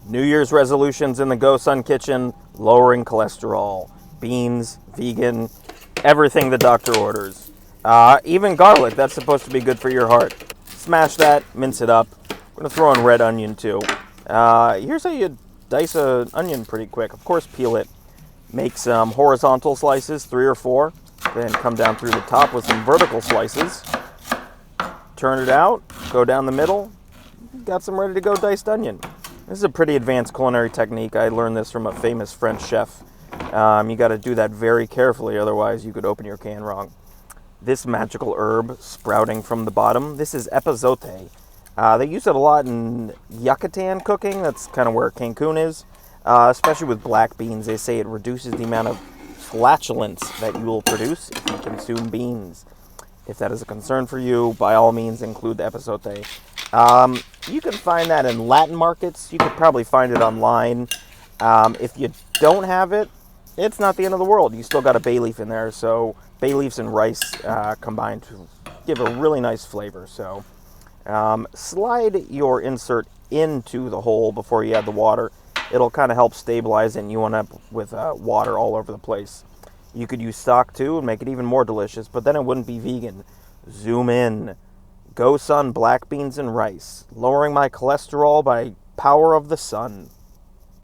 New Year's resolutions in the GoSun kitchen, lowering cholesterol, beans, vegan, everything the doctor orders. Even garlic, that's supposed to be good for your heart. Smash that, mince it up. I'm going to throw in red onion too. Here's how you dice an onion pretty quick. Of course, peel it. Make some horizontal slices, 3 or 4. Then come down through the top with some vertical slices. Turn it out, go down the middle. Got some ready to go diced onion. This is a pretty advanced culinary technique. I learned this from a famous French chef. You got to do that very carefully, otherwise you could open your can wrong. This magical herb sprouting from the bottom, this is epazote. They use it a lot in Yucatan cooking. That's kind of where Cancun is. Especially with black beans, they say it reduces the amount of flatulence that you will produce if you consume beans. If that is a concern for you, by all means include the epazote. You can find that in Latin markets. You could probably find it online. If you don't have it, it's not the end of the world. You still got a bay leaf in there, so bay leaves and rice combined to give a really nice flavor. So slide your insert into the hole before you add the water. It'll kind of help stabilize it, and you won't end up with water all over the place. You could use stock too and make it even more delicious, but then it wouldn't be vegan. Zoom in. GoSun black beans and rice, lowering my cholesterol by power of the sun.